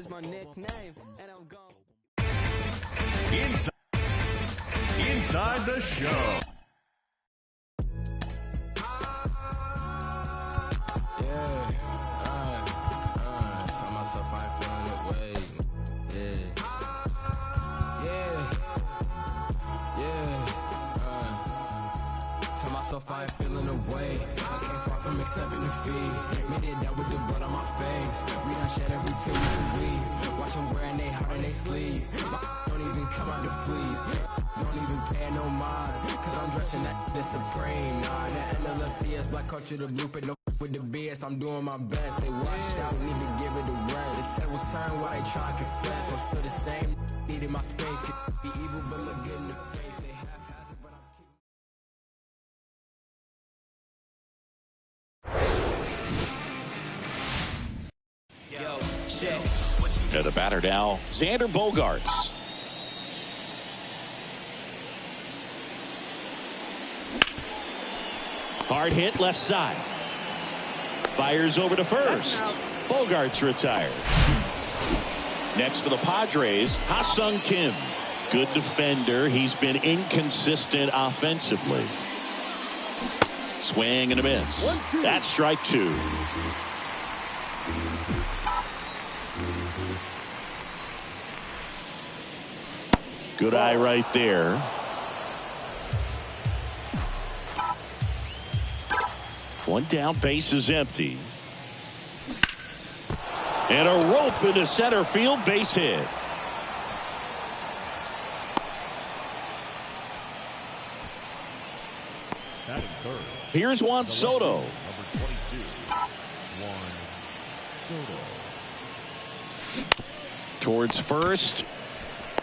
is my nickname, and I'm gone. Inside the show. Tell myself I ain't feeling it way. Tell myself I ain't feeling the way. I came far from accepting defeat. Made it down with the blood on my face. We done shed every tear we can weave. Watch them wearing they heart in they sleeves. Don't even come out the fleas. Don't even pay no mind. Cause I'm dressing that the supreme. Nah, the NLFTS, black culture, the blueprint. No with the BS, I'm doing my best. They washed out, need to give it a rest. The tables turn while they try to confess. I'm still the same, needing my space. Can be evil, but look good in the face. They half-ass it, but I'm The batter now, Xander Bogaerts. Hard hit left side. Fires over to first. Bogaerts retired. Next for the Padres, Ha-Sung Kim. Good defender. He's been inconsistent offensively. Swing and a miss. That's strike two. Good eye right there. One down, base is empty. And a rope into center field, base hit. Here's Juan Soto. Number 22, Juan Soto. Towards first.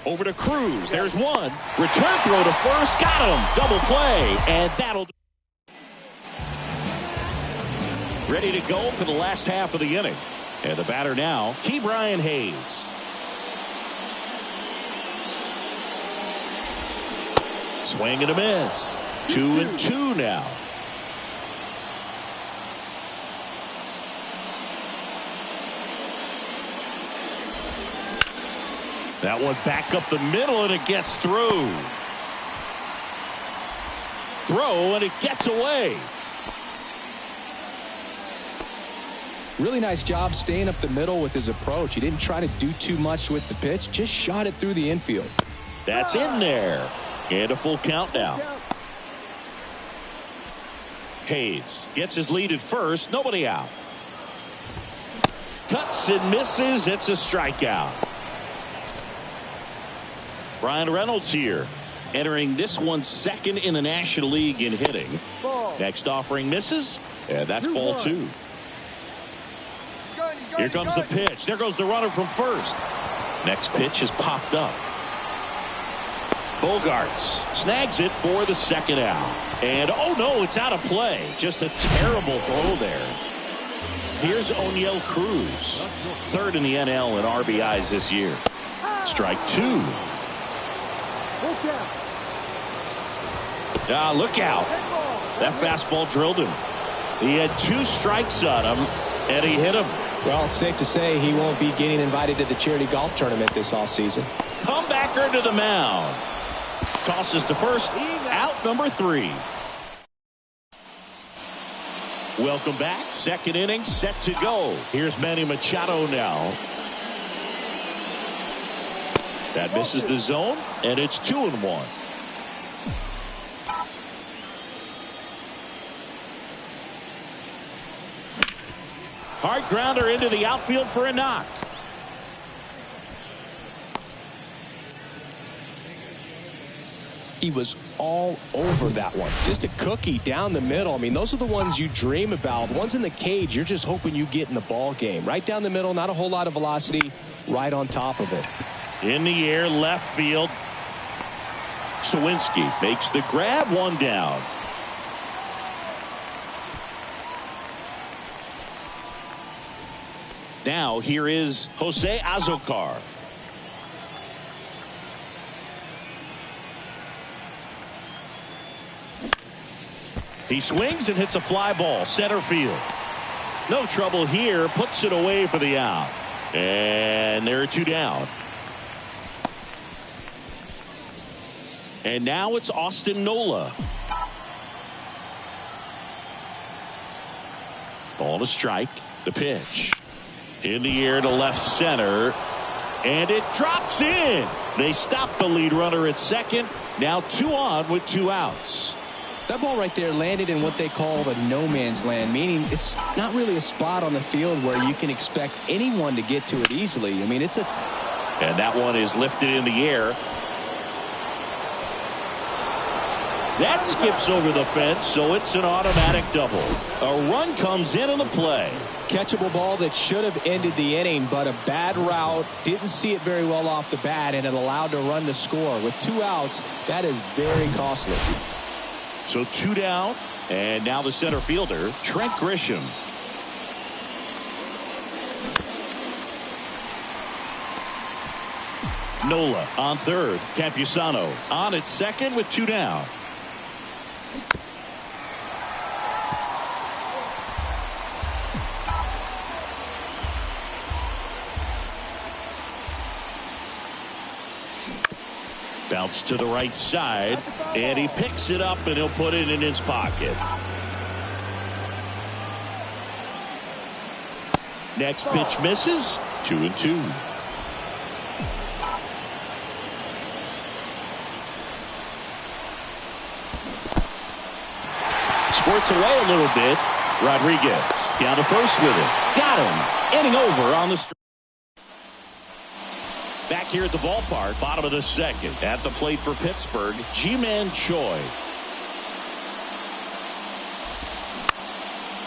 Over to Cruz. There's one. Return throw to first. Got him. Double play. And that'll do. Ready to go for the last half of the inning. And the batter now, Ke'Bryan Hayes. Swing and a miss. 2-2 now. That one back up the middle, and it gets through. Throw, and it gets away. Really nice job staying up the middle with his approach. He didn't try to do too much with the pitch, just shot it through the infield. That's in there. And a full count now. Hayes gets his lead at first. Nobody out. Cuts and misses. It's a strikeout. Brian Reynolds here, entering this one second in the National League in hitting. Next offering misses, and that's ball two. Here comes the pitch. There goes the runner from first. Next pitch is popped up. Bogaerts snags it for the second out. And oh no, it's out of play. Just a terrible throw there. Here's O'Neal Cruz, third in the NL in RBIs this year. Strike two. Look out. That fastball drilled him. He had two strikes on him, and he hit him. Well, it's safe to say he won't be getting invited to the charity golf tournament this offseason. Comebacker to the mound. Tosses to first. Out number 3. Welcome back. Second inning set to go. Here's Manny Machado now. That misses the zone, and it's 2-1. Hard grounder into the outfield for a knock. He was all over that one. Just a cookie down the middle. I mean, those are the ones you dream about. Ones in the cage, you're just hoping you get in the ball game. Right down the middle, not a whole lot of velocity, right on top of it. In the air, left field. Sawinski makes the grab, one down. Now here is Jose Azocar. He swings and hits a fly ball, center field. No trouble here, puts it away for the out. And there are 2 down. And now it's Austin Nola. Ball to strike. The pitch. In the air to left center. And it drops in. They stop the lead runner at second. Now 2 on with 2 outs. That ball right there landed in what they call the no man's land, meaning it's not really a spot on the field where you can expect anyone to get to it easily. I mean, it's a... And that one is lifted in the air. That skips over the fence, so it's an automatic double. A run comes in on the play. Catchable ball that should have ended the inning, but a bad route. Didn't see it very well off the bat, and it allowed the run to score. With 2 outs, that is very costly. So 2 down, and now the center fielder, Trent Grisham. Nola on third. Campusano on at second with 2 down. Bounce to the right side, and he picks it up, and he'll put it in his pocket. Next pitch misses. 2-2. Squirts away a little bit. Rodriguez down to first with it. Got him. Inning over on the street. Back here at the ballpark, bottom of the second. At the plate for Pittsburgh, Ji-Man Choi.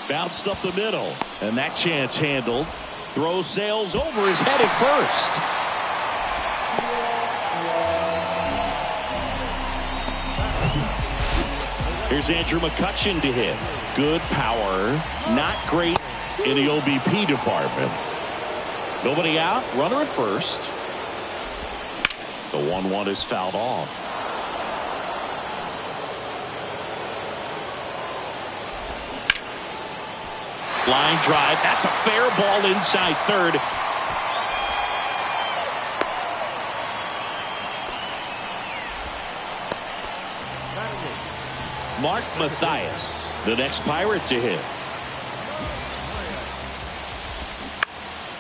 Bounced up the middle, and that chance handled. Throw sails over his head at first. Here's Andrew McCutchen to hit. Good power, not great in the OBP department. Nobody out, runner at first. The 1-1 is fouled off. Line drive. That's a fair ball inside third. Mark Mathias, the next Pirate to hit.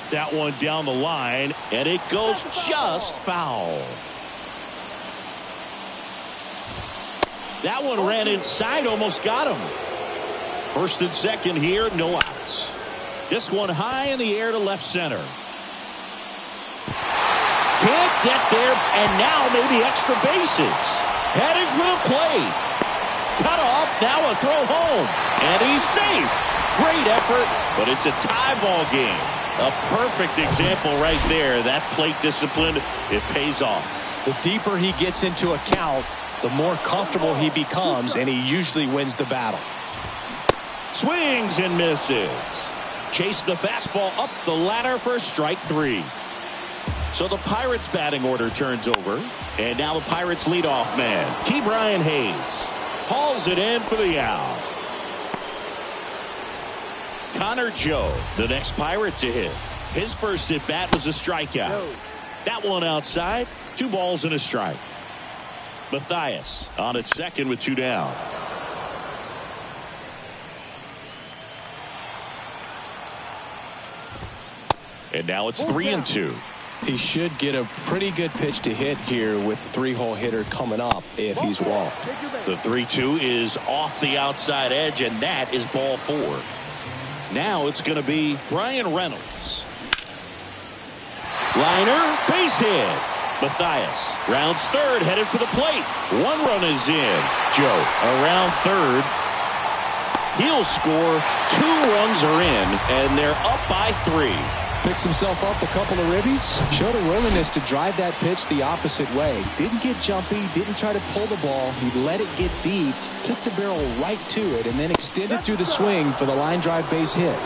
That one down the line, and it goes just foul. That one ran inside, almost got him. First and second here, no outs. This one high in the air to left center. Can't get there, and now maybe extra bases. Heading for the plate. Cut off, now a throw home. And he's safe. Great effort, but it's a tie ball game. A perfect example right there. That plate discipline, it pays off. The deeper he gets into a count, the more comfortable he becomes, and he usually wins the battle. Swings and misses. Chase the fastball up the ladder for strike 3. So the Pirates batting order turns over, and now the Pirates leadoff man, Ke'Bryan Hayes, hauls it in for the out. Connor Joe, the next Pirate to hit. His first at bat was a strikeout. That one outside. 2 balls and a strike. Mathias on at second with 2 down. And now it's 3-2. He should get a pretty good pitch to hit here with 3-hole hitter coming up if he's walked. The 3-2 is off the outside edge, and that is ball 4. Now it's going to be Brian Reynolds. Liner, base hit. Mathias rounds third, headed for the plate. 1 run is in. Joe around third. He'll score. 2 runs are in, and they're up by 3. Picks himself up a couple of ribbies. Showed a willingness to drive that pitch the opposite way. Didn't get jumpy. Didn't try to pull the ball. He let it get deep. Took the barrel right to it and then extended through the swing for the line drive base hit.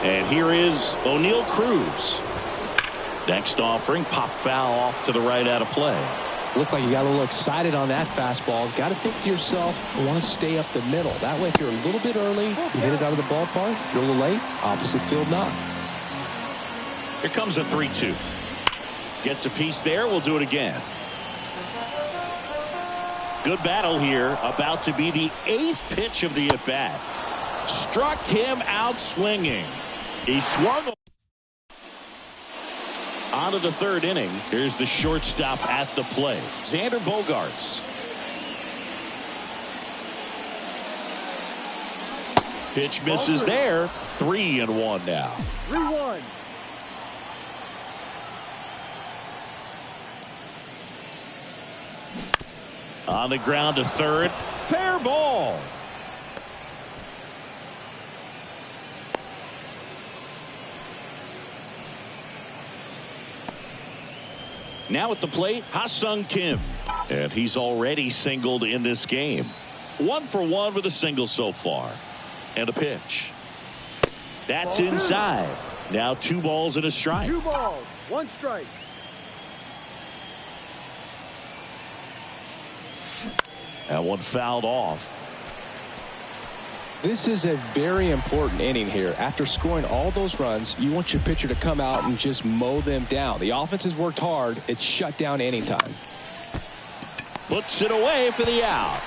And here is O'Neal Cruz. Next offering, pop foul off to the right out of play. Looked like you got a little excited on that fastball. Got to think to yourself, I want to stay up the middle. That way if you're a little bit early, you hit it out of the ballpark. If you're a little late, opposite field not. Here comes a 3-2. Gets a piece there. We'll do it again. Good battle here. About to be the 8th pitch of the at-bat. Struck him out swinging. He swung on to the 3rd inning. Here's the shortstop at the plate, Xander Bogaerts. Pitch misses there. 3-1 now. 3-1. On the ground to 3rd. Fair ball. Now at the plate, Ha-Seong Kim. And he's already singled in this game. 1 for 1 with a single so far. And a pitch. That's inside. Now 2 balls and a strike. 2 balls, 1 strike. That one fouled off. This is a very important inning here. After scoring all those runs, you want your pitcher to come out and just mow them down. The offense has worked hard. It's shut down anytime. Puts it away for the out.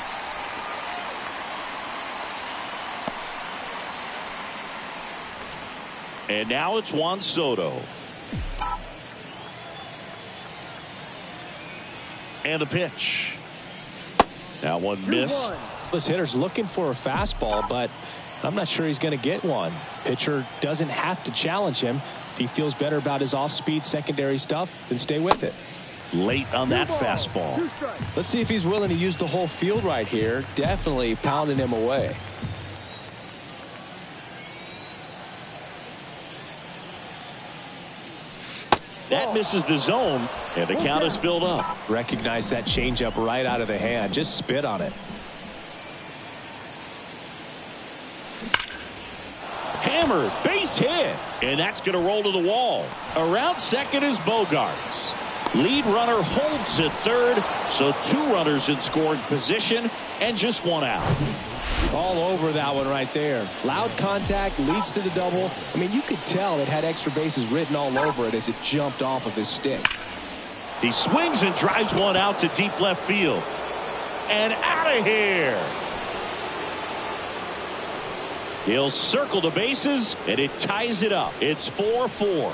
And now it's Juan Soto. And the pitch. That one missed. This hitter's looking for a fastball, but I'm not sure he's going to get one. Pitcher doesn't have to challenge him. If he feels better about his off-speed secondary stuff, then stay with it. Late on that fastball. Let's see if he's willing to use the whole field right here. Definitely pounding him away. That misses the zone, and the count is filled up. Recognize that changeup right out of the hand. Just spit on it. Hammered, base hit, and that's going to roll to the wall. Around second is Bogaerts. Lead runner holds at 3rd, so 2 runners in scoring position and just 1 out. All over that one right there. Loud contact leads to the double. I mean, you could tell it had extra bases written all over it as it jumped off of his stick. He swings and drives one out to deep left field. And out of here. He'll circle the bases, and it ties it up. It's 4-4.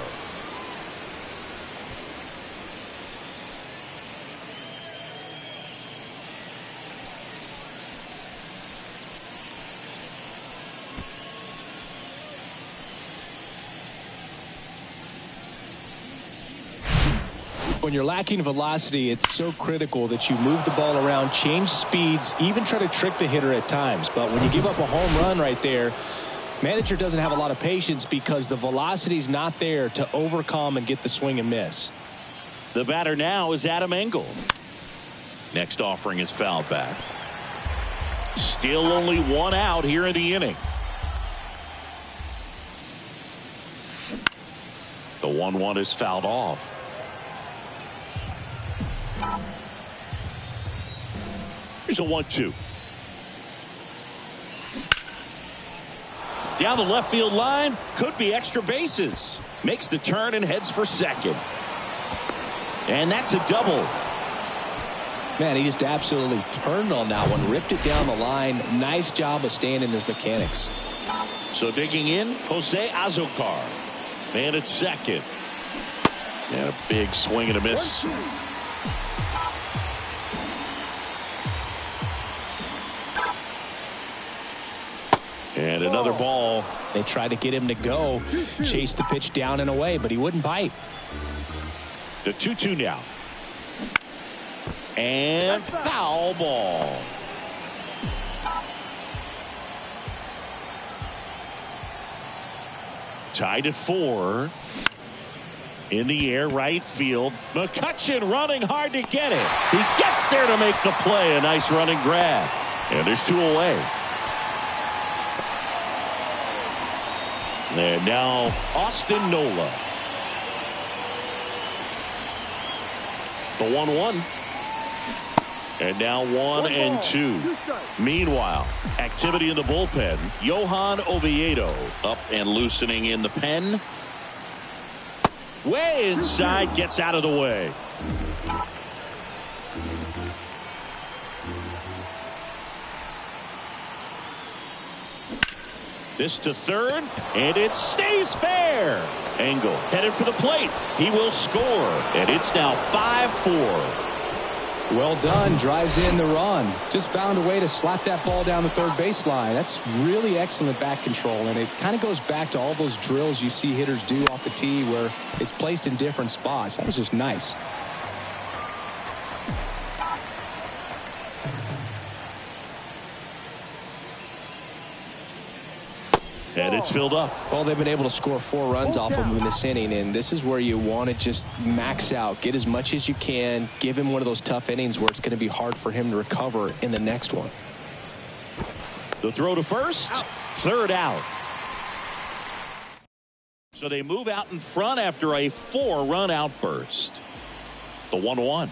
When you're lacking velocity, it's so critical that you move the ball around, change speeds, even try to trick the hitter at times. But when you give up a home run right there, manager doesn't have a lot of patience because the velocity's not there to overcome and get the swing and miss. The batter now is Adam Engel. Next offering is fouled back. Still only 1 out here in the inning. The 1-1 is fouled off. Here's a 1-2. Down the left field line. Could be extra bases. Makes the turn and heads for second. And that's a double. Man, he just absolutely turned on that one. Ripped it down the line. Nice job of staying in his mechanics. So digging in, Jose Azocar. And it's second. And a big swing and a miss. And another ball. They tried to get him to go. Chase the pitch down and away, but he wouldn't bite. The 2-2 now. And foul ball. Tied at 4. In the air, right field. McCutchen running hard to get it. He gets there to make the play. A nice running grab. And there's 2 away. And now Austin Nola. The 1-1. And now 1-2. Meanwhile, activity in the bullpen. Johan Oviedo up and loosening in the pen. Way inside, gets out of the way. This to third, and it stays fair. Engel headed for the plate. He will score, and it's now 5-4. Well done. Drives in the run. Just found a way to slap that ball down the third baseline. That's really excellent back control, and it kind of goes back to all those drills you see hitters do off the tee where it's placed in different spots. That was just nice. And it's filled up. Well, they've been able to score 4 runs off of him in this inning, and this is where you want to just max out, get as much as you can, give him one of those tough innings where it's going to be hard for him to recover in the next one. The throw to first, third out. So they move out in front after a 4-run outburst. The 1-1.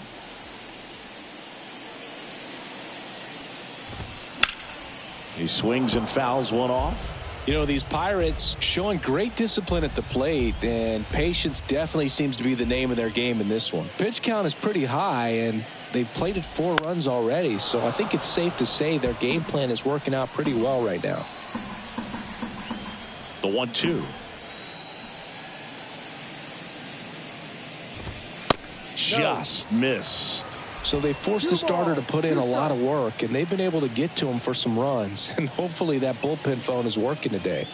He swings and fouls one off. You know, these Pirates showing great discipline at the plate, and patience definitely seems to be the name of their game in this one. Pitch count is pretty high, and they've plated 4 runs already, so I think it's safe to say their game plan is working out pretty well right now. The 1-2. Just missed. So they forced the starter to put in a lot of work, and they've been able to get to him for some runs. And hopefully that bullpen phone is working today.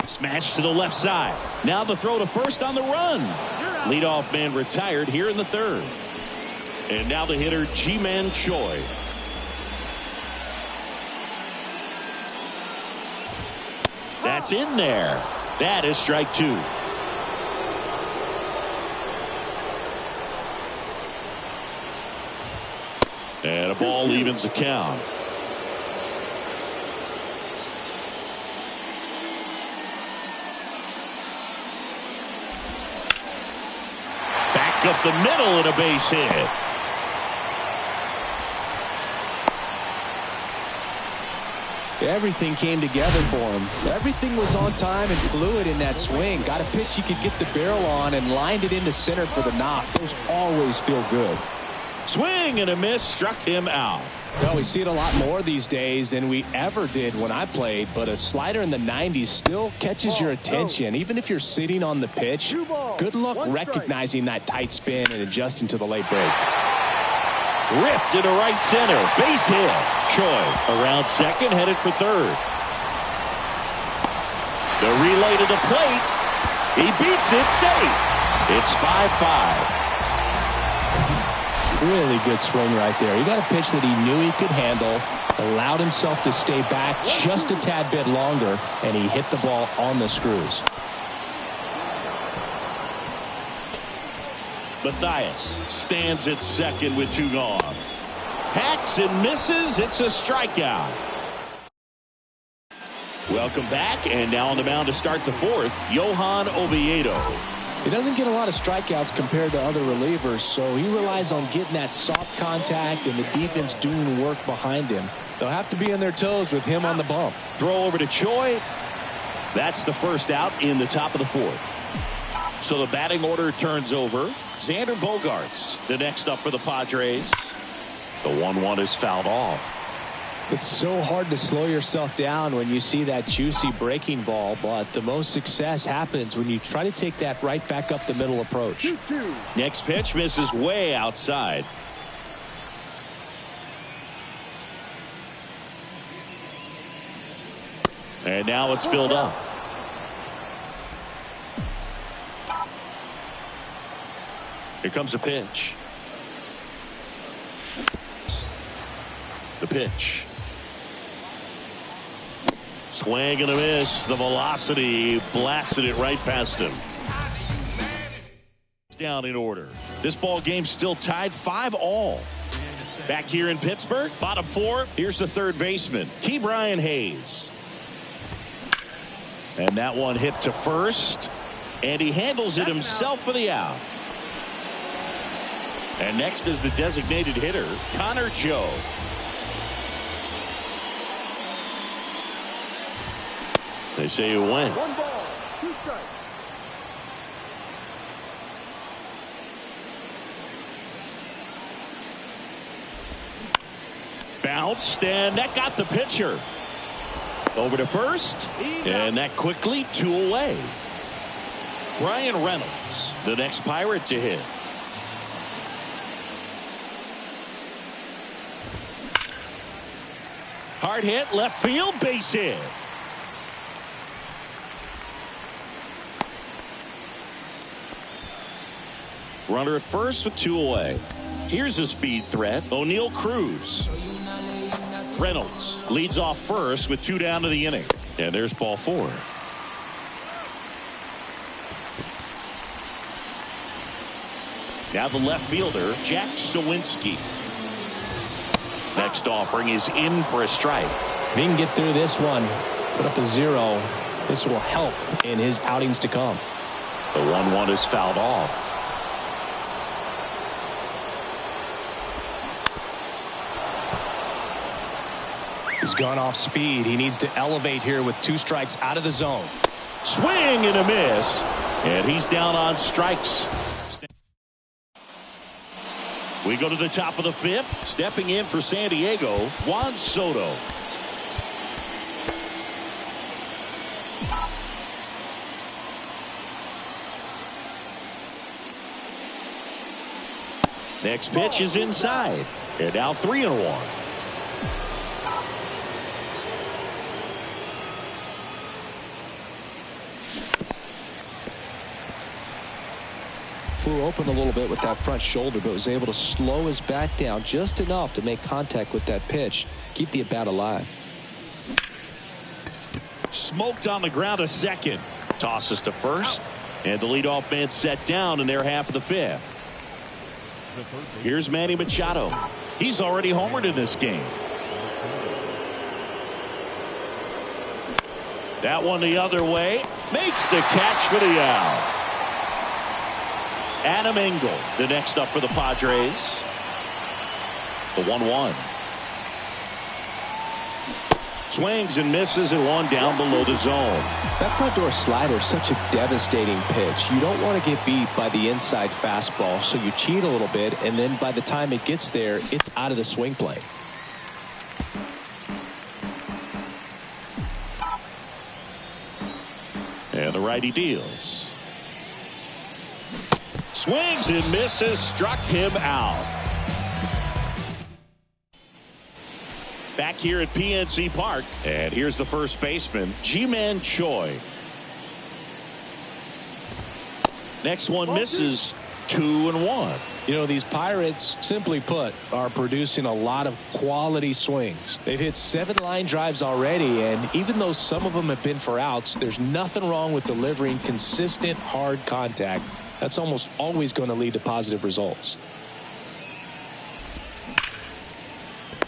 Smash to the left side. Now the throw to first on the run. Leadoff man retired here in the third. And now the hitter, Ji-Man Choi. That's in there. That is strike 2. And a ball evens the count. Back up the middle and a base hit. Everything came together for him. Everything was on time and fluid in that swing. Got a pitch he could get the barrel on and lined it into center for the knock. Those always feel good. Swing and a miss, struck him out. Well, we see it a lot more these days than we ever did when I played, but a slider in the 90s still catches your attention, even if you're sitting on the pitch. Good luck recognizing that tight spin and adjusting to the late break. Ripped into right center, base hit. Choi around second, headed for third. The relay to the plate. He beats it safe. It's 5-5. Really good swing right there. He got a pitch that he knew he could handle, allowed himself to stay back just a tad bit longer, and he hit the ball on the screws. Mathias stands at second with 2 gone. Hacks and misses. It's a strikeout. Welcome back, and now on the mound to start the 4th, Johan Oviedo. He doesn't get a lot of strikeouts compared to other relievers, so he relies on getting that soft contact and the defense doing the work behind him. They'll have to be on their toes with him on the bump. Throw over to Choi. That's the first out in the top of the 4th. So the batting order turns over. Xander Bogaerts, the next up for the Padres. The 1-1 is fouled off. It's so hard to slow yourself down when you see that juicy breaking ball, but the most success happens when you try to take that right back up the middle approach. Next pitch misses way outside. And now it's filled up. Here comes a pitch. The pitch. Swing and a miss. The velocity blasted it right past him. Down in order. This ball game still tied 5-all. Back here in Pittsburgh, bottom 4. Here's the third baseman, Ke'Bryan Hayes. And that one hit to first. And he handles it himself for the out. And next is the designated hitter, Connor Joe. They say you win. 1 ball, 2 strikes. Bounced, and that got the pitcher. Over to first, and that quickly 2 away. Brian Reynolds, the next Pirate to hit. Hard hit, left field, base hit. Runner at first with 2 away. Here's a speed threat, O'Neal Cruz. Reynolds leads off first with 2 down to the inning. And there's ball 4. Now the left fielder, Jack Sawinski. Next offering is in for a strike. If he can get through this one, put up a 0, this will help in his outings to come. The 1-1 is fouled off. He's gone off speed. He needs to elevate here with 2 strikes out of the zone. Swing and a miss. And he's down on strikes. We go to the top of the 5th. Stepping in for San Diego, Juan Soto. Next pitch is inside. And now 3-1. Flew open a little bit with that front shoulder, but was able to slow his bat down just enough to make contact with that pitch, keep the at-bat alive. Smoked on the ground to second. Tosses to first, and the leadoff man set down in their half of the 5th. Here's Manny Machado. He's already homered in this game. That one the other way. Makes the catch for the out. Adam Engel, the next up for the Padres. The 1-1. Swings and misses at 1 down below the zone. That front door slider is such a devastating pitch. You don't want to get beat by the inside fastball, so you cheat a little bit, and then by the time it gets there, it's out of the swing plane. And the righty deals. Swings and misses, struck him out. Back here at PNC Park, and here's the first baseman, Ji-Man Choi. Next one misses, 2-1. You know, these Pirates, simply put, are producing a lot of quality swings. They've hit 7 line drives already, and even though some of them have been for outs, there's nothing wrong with delivering consistent, hard contact. That's almost always going to lead to positive results.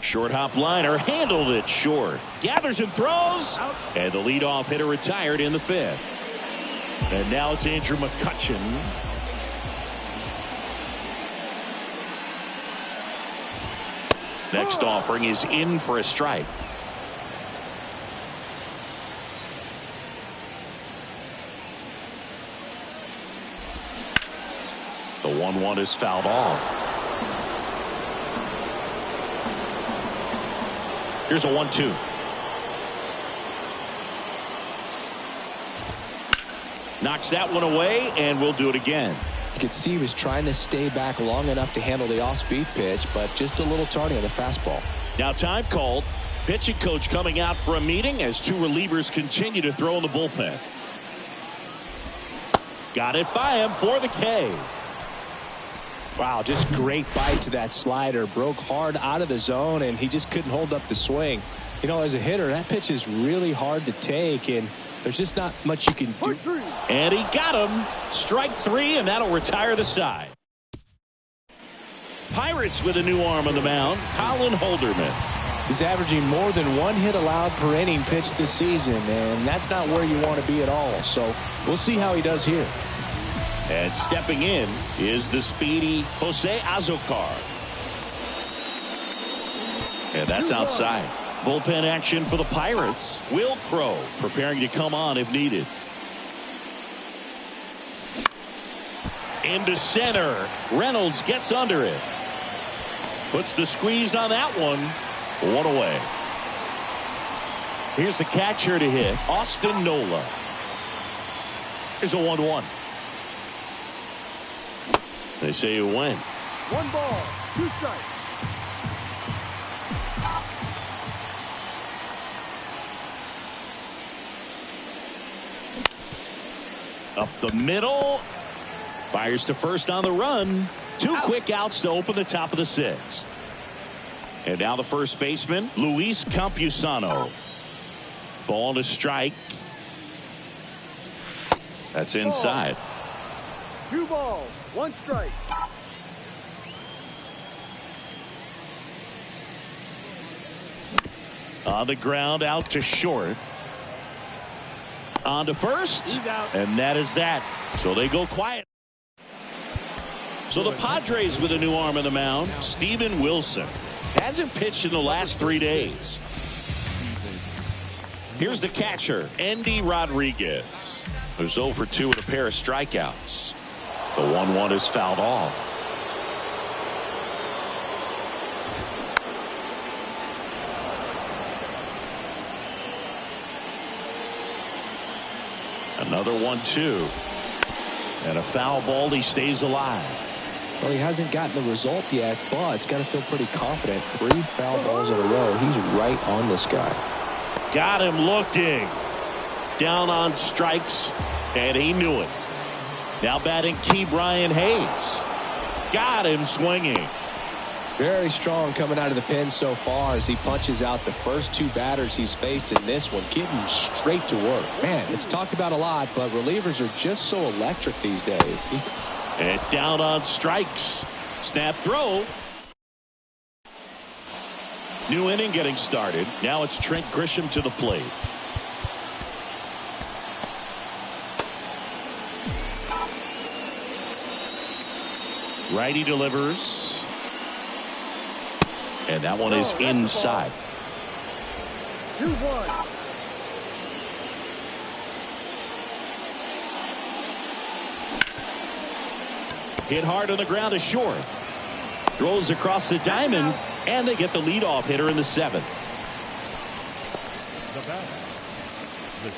Short hop liner, handled it short. Gathers and throws, and the leadoff hitter retired in the 5th. And now it's Andrew McCutchen. Next offering is in for a strike. The 1-1 is fouled off. Here's a 1-2. Knocks that one away, and we'll do it again. You could see he was trying to stay back long enough to handle the off-speed pitch, but just a little tardy on the fastball. Now time called. Pitching coach coming out for a meeting as 2 relievers continue to throw in the bullpen. Got it by him for the K. Wow, just great bite to that slider. Broke hard out of the zone, and he just couldn't hold up the swing. You know, as a hitter, that pitch is really hard to take, and there's just not much you can do. And he got him. Strike 3, and that'll retire the side. Pirates with a new arm on the mound, Colin Holderman. He's averaging more than 1 hit allowed per inning pitched this season, and that's not where you want to be at all. So we'll see how he does here. And stepping in is the speedy Jose Azocar. And that's outside. Bullpen action for the Pirates. Will Crow preparing to come on if needed. Into center. Reynolds gets under it. Puts the squeeze on that one. One away. Here's the catcher to hit, Austin Nola. Here's a 1-1. They say you win. 1 ball, 2 strikes. Up the middle. Fires to first on the run. 2 quick outs to open the top of the 6th. And now the first baseman, Luis Campusano. Ball to strike. That's inside. 2 balls, 1 strike. On the ground, out to short. On to first. And that is that. So they go quiet. So the Padres with a new arm on the mound, Steven Wilson. Hasn't pitched in the last 3 days. Here's the catcher, Andy Rodriguez, who's 0 for 2 with a pair of strikeouts. The 1-1 is fouled off. Another 1-2. And a foul ball. He stays alive. Well, he hasn't gotten the result yet, but he's got to feel pretty confident. 3 foul balls in a row. He's right on this guy. Got him looking. Down on strikes, and he knew it. Now batting Key Brian Hayes. Got him swinging. Very strong coming out of the pen so far as he punches out the first 2 batters he's faced in this one, getting straight to work. Man, it's talked about a lot, but relievers are just so electric these days. And down on strikes. Snap throw. New inning getting started. Now it's Trent Grisham to the plate. Righty delivers. And that one is inside. 2-1. Hit hard on the ground to short. Throws across the diamond, and they get the leadoff hitter in the 7th.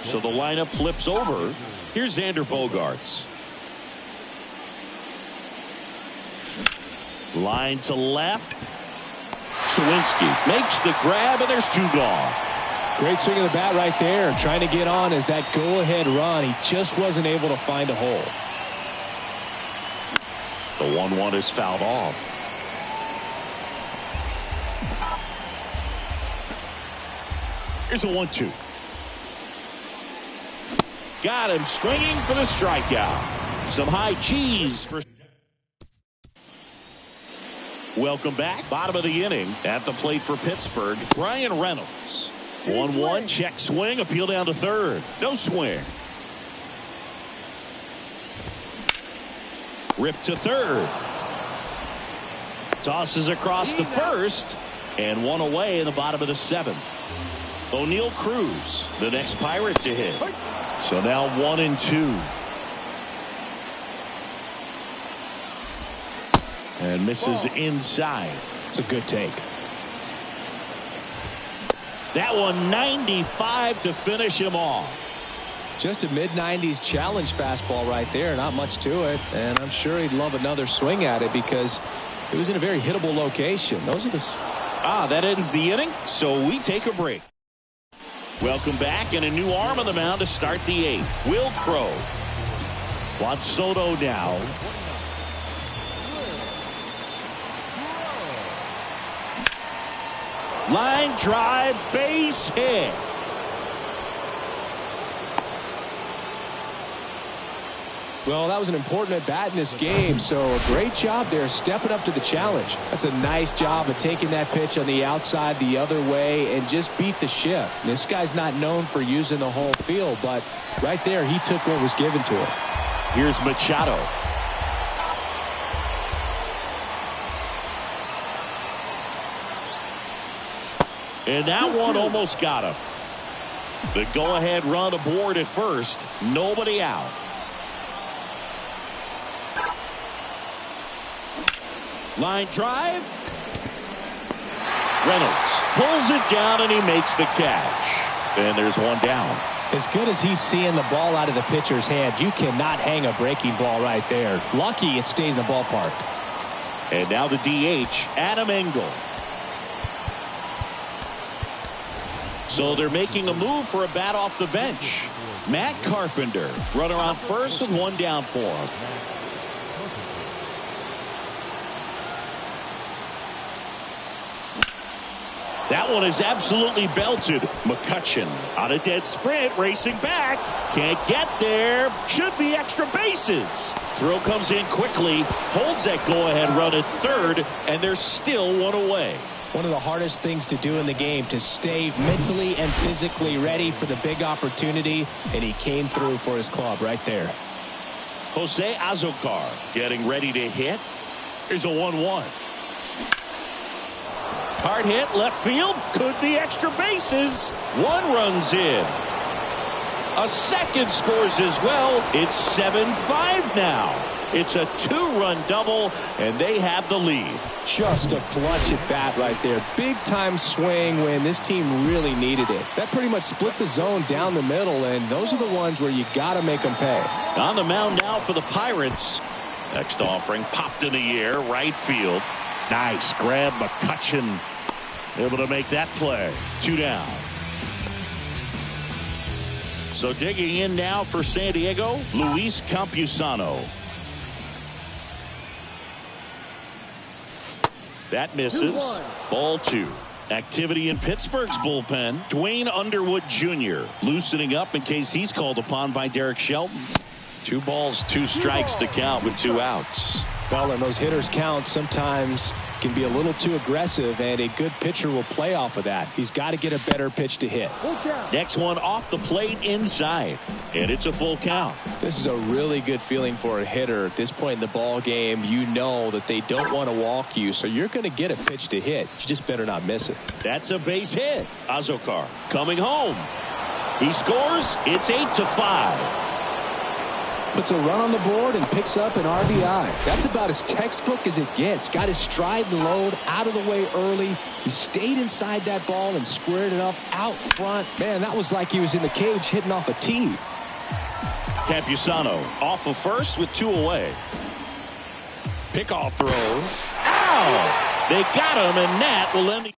So the lineup flips over. Here's Xander Bogaerts. Line to left. Sawinski makes the grab, and there's 2 gone. Great swing of the bat right there. Trying to get on as that go-ahead run. He just wasn't able to find a hole. The 1-1 is fouled off. Here's a 1-2. Got him swinging for the strikeout. Some high cheese for. Welcome back. Bottom of the inning. At the plate for Pittsburgh, Brian Reynolds. 1-1, check swing, appeal down to third. No swing. Rip to third. Tosses across to first. And 1 away in the bottom of the 7th. O'Neal Cruz, the next Pirate to hit. So now 1-2. And misses inside. It's a good take. That one 95 to finish him off. Just a mid-90s challenge fastball right there. Not much to it. And I'm sure he'd love another swing at it because it was in a very hittable location. Those are the. That ends the inning. So we take a break. Welcome back, and a new arm on the mound to start the 8th. Will Crow. Juan Soto now. Line drive, base hit. Well, that was an important at-bat in this game, so a great job there stepping up to the challenge. That's a nice job of taking that pitch on the outside the other way and just beat the shift. This guy's not known for using the whole field, but right there he took what was given to him. Here's Machado. And that one almost got him. The go-ahead run aboard at first. Nobody out. Line drive. Reynolds pulls it down and he makes the catch. And there's one down. As good as he's seeing the ball out of the pitcher's hand, you cannot hang a breaking ball right there. Lucky it stayed in the ballpark. And now the DH, Adam Engel. So they're making a move for a bat off the bench. Matt Carpenter, runner on first with one down for him. That one is absolutely belted. McCutchen on a dead sprint, racing back. Can't get there. Should be extra bases. Throw comes in quickly. Holds that go-ahead run at third, and there's still one away. One of the hardest things to do in the game, to stay mentally and physically ready for the big opportunity, and he came through for his club right there. Jose Azocar getting ready to hit. Here's a 1-1. Hard hit, left field, could be extra bases. One runs in. A second scores as well. It's 7-5 now. It's a two-run double, and they have the lead. Just a clutch at bat right there. Big time swing when this team really needed it. That pretty much split the zone down the middle, and those are the ones where you got to make them pay. On the mound now for the Pirates. Next offering popped in the air, right field. Nice grab, McCutchen able to make that play. Two down. So digging in now for San Diego, Luis Campusano. That misses. Ball two. Activity in Pittsburgh's bullpen. Dwayne Underwood Jr. loosening up in case he's called upon by Derek Shelton. 2 balls, 2 strikes to count with 2 outs. Well, and those hitters count sometimes can be a little too aggressive, and a good pitcher will play off of that. He's got to get a better pitch to hit. Next one off the plate inside, and it's a full count. This is a really good feeling for a hitter. At this point in the ball game, you know that they don't want to walk you, so you're going to get a pitch to hit. You just better not miss it. That's a base hit. Azocar coming home. He scores. It's 8-5. Puts a run on the board and picks up an RBI. That's about as textbook as it gets. Got his stride and load out of the way early. He stayed inside that ball and squared it up out front. Man, that was like he was in the cage hitting off a tee. Campusano off of first with 2 away. Pickoff throw. Ow! They got him, and that will end the...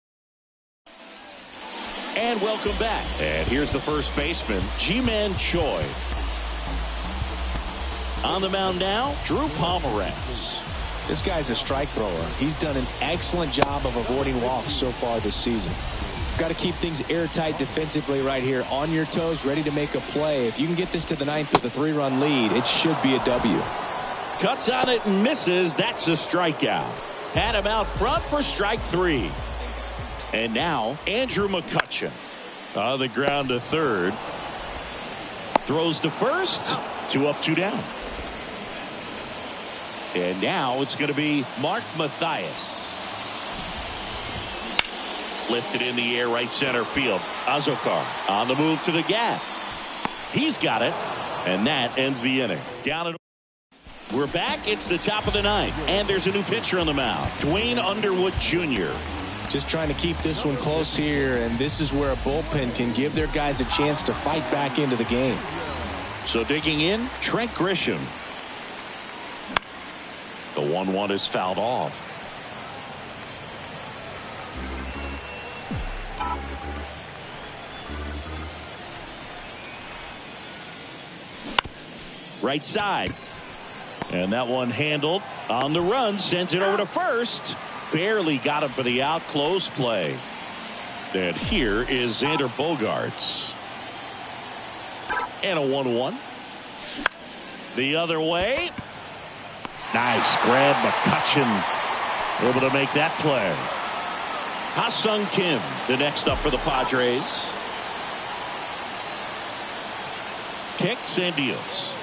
And welcome back. And here's the first baseman, Ji-Man Choi. On the mound now, Drew Pomeranz. This guy's a strike thrower. He's done an excellent job of avoiding walks so far this season. Got to keep things airtight defensively right here. On your toes, ready to make a play. If you can get this to the 9th with a 3-run lead, it should be a W. Cuts on it and misses. That's a strikeout. Had him out front for strike 3. And now, Andrew McCutchen. On the ground to third. Throws to first. 2 up, 2 down. And now it's going to be Mark Mathias. Lifted in the air, right center field. Azocar on the move to the gap. He's got it. And that ends the inning. Down and we're back. It's the top of the 9th. And there's a new pitcher on the mound. Dwayne Underwood Jr. Just trying to keep this one close here. And this is where a bullpen can give their guys a chance to fight back into the game. So digging in, Trent Grisham. The 1-1 is fouled off. Right side. And that one handled on the run. Sends it over to first. Barely got him for the out. Close play. And here is Xander Bogaerts. And a 1-1. The other way. Nice grab. McCutchen able to make that play. Ha-Sung Kim, the next up for the Padres. Kicks and deals.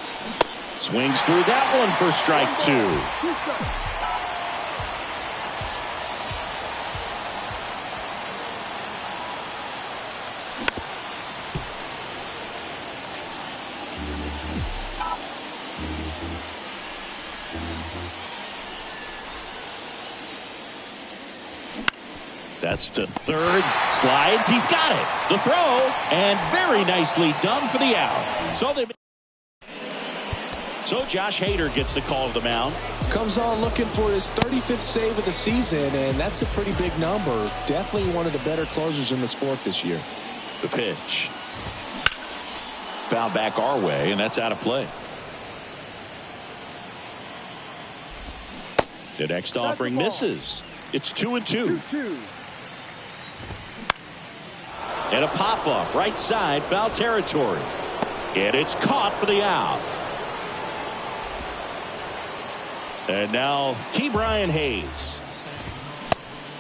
Swings through that one for strike 2. That's to third. Slides. He's got it. The throw. And very nicely done for the out. So Josh Hader gets the call to the mound. Comes on looking for his 35th save of the season, and that's a pretty big number. Definitely one of the better closers in the sport this year. The pitch. Foul back our way, and that's out of play. The next offering misses. It's 2-2. 2-2. And a pop-up right side, foul territory. And it's caught for the out. And now Key Brian Hayes.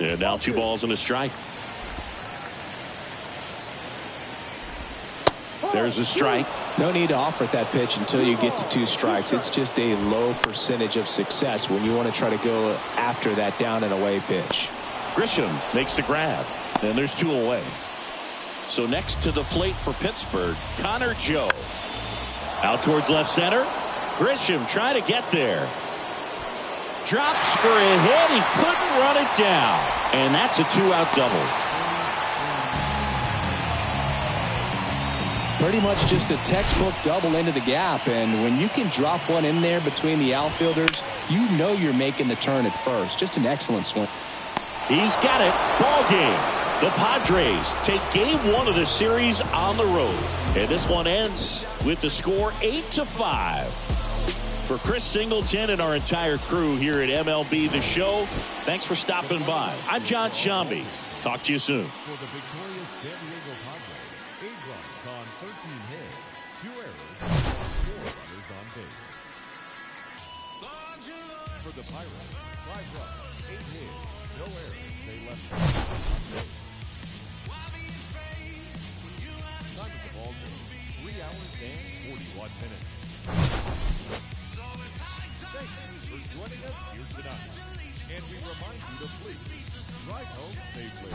And now 2 balls and a strike. There's a strike. No need to offer that pitch until you get to 2 strikes. It's just a low percentage of success when you want to try to go after that down and away pitch. Grisham makes the grab. And there's 2 away. So next to the plate for Pittsburgh, Connor Joe. Out towards left center. Grisham trying to get there. Drops for a hit. He couldn't run it down. And that's a 2-out double. Pretty much just a textbook double into the gap, and when you can drop one in there between the outfielders, you know you're making the turn at first. Just an excellent swing. He's got it. Ball game. The Padres take game 1 of the series on the road. And this one ends with the score 8-5. For Chris Singleton and our entire crew here at MLB The Show, thanks for stopping by. I'm John Shambi. Talk to you soon. For the victorious San Diego Padres, 8 runs on 13 hits, 2 errors, 4 runners on base. For the Pirates, 5 runs, 8 hits, no errors, they left on base. Time of the ball game, 3 hours and 41 minutes. Thank you for joining us here tonight. And we remind you to please drive home safely.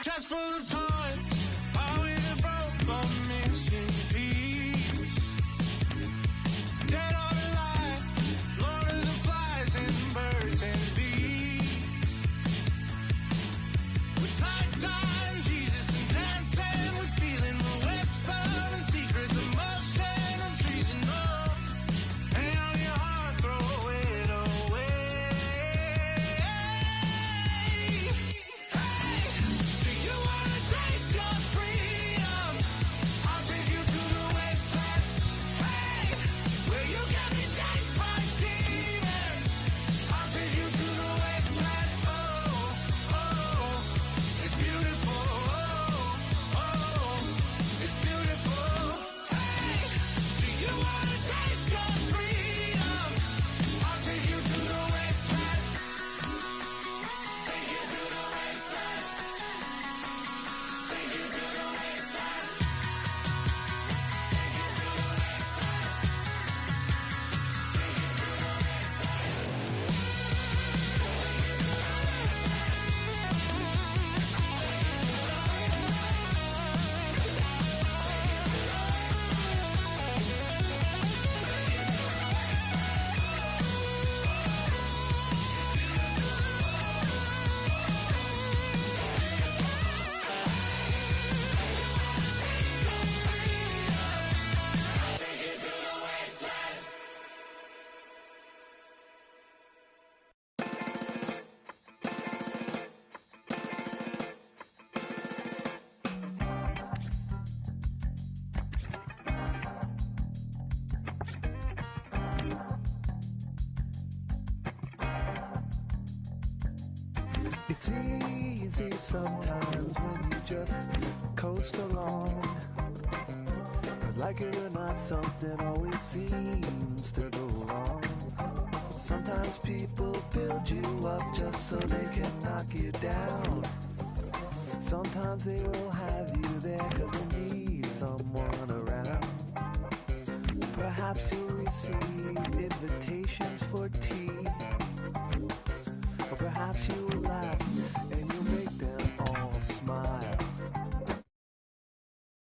Just for the time, I really broke a missing piece. Dead or alive, Lord of the flies and birds and bees. With tight time, Jesus and dancing, with feeling the whisper and secrets of motion and treason up. And on your heart, throw it away. It's easy sometimes when you just coast along. But like it or not, something always seems to go wrong. Sometimes people build you up just so they can knock you down. Sometimes they will have you there cause they need someone around. Perhaps you'll receive invitations for tea